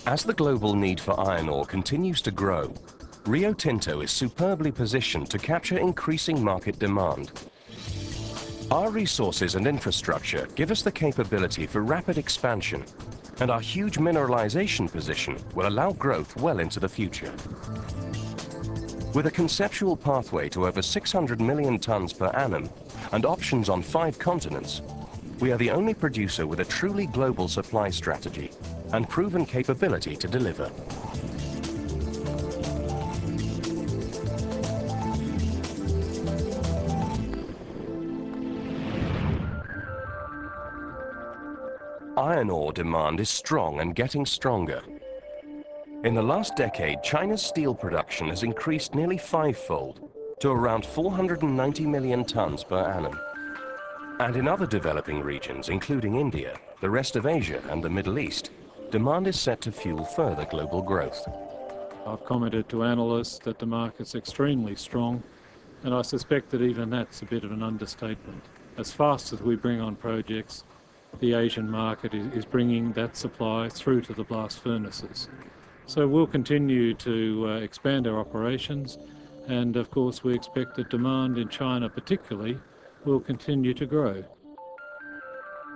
As the global need for iron ore continues to grow, Rio Tinto is superbly positioned to capture increasing market demand. Our resources and infrastructure give us the capability for rapid expansion, and our huge mineralization position will allow growth well into the future. With a conceptual pathway to over 600 million tons per annum and options on 5 continents, we are the only producer with a truly global supply strategy and proven capability to deliver. Iron ore demand is strong and getting stronger. In the last decade, China's steel production has increased nearly 5-fold to around 490 million tons per annum. And in other developing regions, including India, the rest of Asia and the Middle East, demand is set to fuel further global growth. I've commented to analysts that the market's extremely strong, and I suspect that even that's a bit of an understatement. As fast as we bring on projects, the Asian market is bringing that supply through to the blast furnaces. So we'll continue to expand our operations, and of course we expect that demand in China particularly will continue to grow.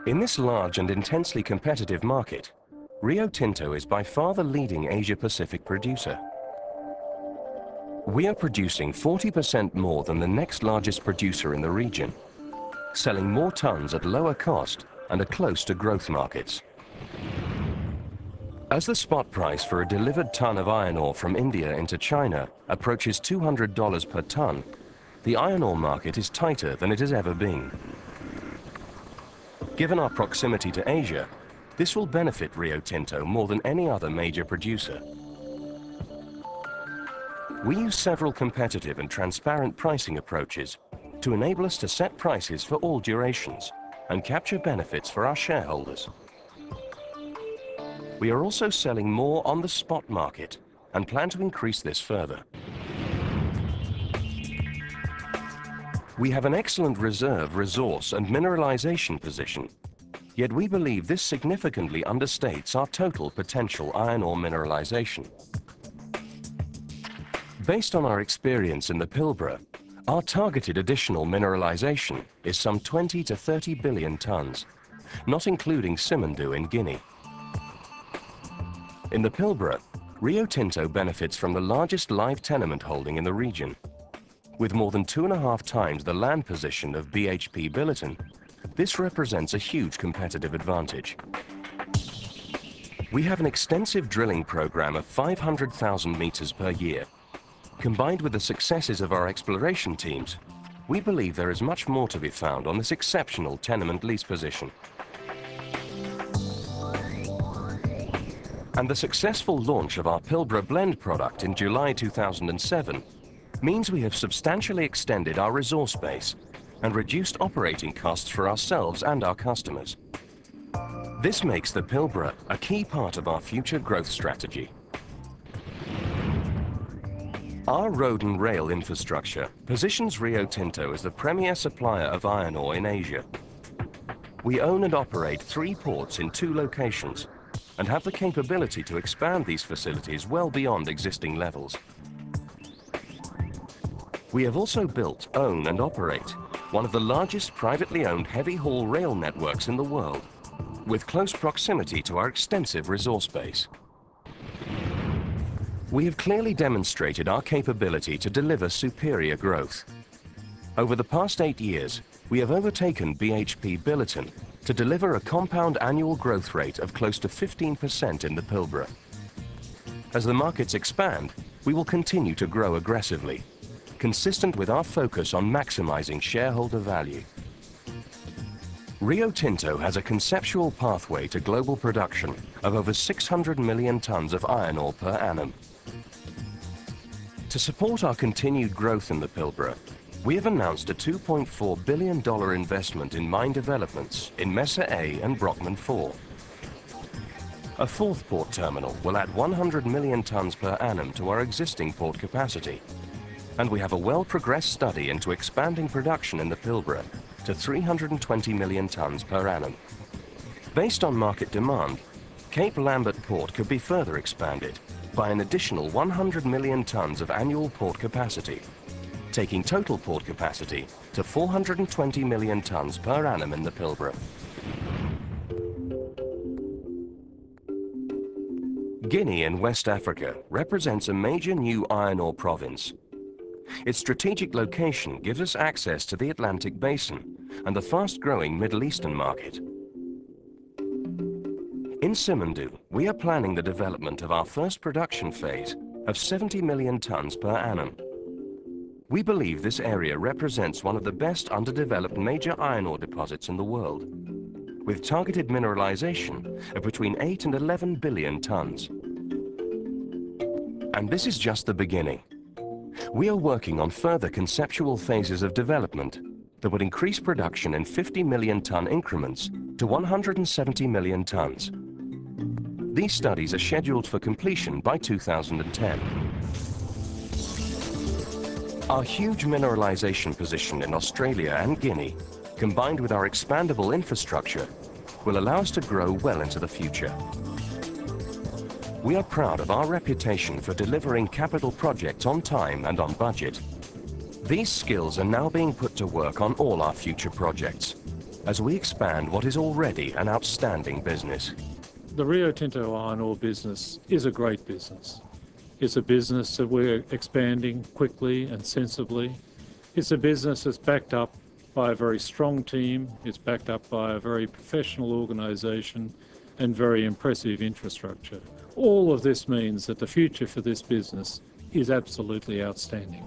In this large and intensely competitive market, Rio Tinto is by far the leading Asia-Pacific producer. We are producing 40% more than the next largest producer in the region, selling more tons at lower cost and are close to growth markets. As the spot price for a delivered ton of iron ore from India into China approaches $200 per ton, the iron ore market is tighter than it has ever been. Given our proximity to Asia, this will benefit Rio Tinto more than any other major producer. We use several competitive and transparent pricing approaches to enable us to set prices for all durations and capture benefits for our shareholders. We are also selling more on the spot market and plan to increase this further. We have an excellent reserve, resource and mineralization position, yet we believe this significantly understates our total potential iron ore mineralization. Based on our experience in the Pilbara, our targeted additional mineralization is some 20 to 30 billion tons, not including Simandou in Guinea. In the Pilbara, Rio Tinto benefits from the largest live tenement holding in the region. With more than 2.5 times the land position of BHP Billiton, this represents a huge competitive advantage. We have an extensive drilling program of 500,000 meters per year. Combined with the successes of our exploration teams, we believe there is much more to be found on this exceptional tenement lease position. And the successful launch of our Pilbara Blend product in July 2007 means we have substantially extended our resource base and reduced operating costs for ourselves and our customers. This makes the Pilbara a key part of our future growth strategy. Our road and rail infrastructure positions Rio Tinto as the premier supplier of iron ore in Asia. We own and operate 3 ports in 2 locations and have the capability to expand these facilities well beyond existing levels. We have also built, own and operate one of the largest privately owned heavy-haul rail networks in the world, with close proximity to our extensive resource base. We have clearly demonstrated our capability to deliver superior growth. Over the past 8 years, we have overtaken BHP Billiton to deliver a compound annual growth rate of close to 15% in the Pilbara. As the markets expand, we will continue to grow aggressively, consistent with our focus on maximizing shareholder value. Rio Tinto has a conceptual pathway to global production of over 600 million tons of iron ore per annum. To support our continued growth in the Pilbara, we have announced a $2.4 billion investment in mine developments in Mesa A and Brockman 4. A 4th port terminal will add 100 million tons per annum to our existing port capacity, and we have a well-progressed study into expanding production in the Pilbara to 320 million tons per annum. Based on market demand, Cape Lambert Port could be further expanded by an additional 100 million tonnes of annual port capacity, taking total port capacity to 420 million tonnes per annum in the Pilbara. Guinea in West Africa represents a major new iron ore province. Its strategic location gives us access to the Atlantic Basin and the fast-growing Middle Eastern market. In Simandou, we are planning the development of our first production phase of 70 million tonnes per annum. We believe this area represents one of the best underdeveloped major iron ore deposits in the world, with targeted mineralization of between 8 and 11 billion tonnes. And this is just the beginning. We are working on further conceptual phases of development that would increase production in 50 million tonne increments to 170 million tonnes. These studies are scheduled for completion by 2010. Our huge mineralization position in Australia and Guinea, combined with our expandable infrastructure, will allow us to grow well into the future. We are proud of our reputation for delivering capital projects on time and on budget. These skills are now being put to work on all our future projects as we expand what is already an outstanding business. The Rio Tinto iron ore business is a great business. It's a business that we're expanding quickly and sensibly. It's a business that's backed up by a very strong team. It's backed up by a very professional organisation and very impressive infrastructure. All of this means that the future for this business is absolutely outstanding.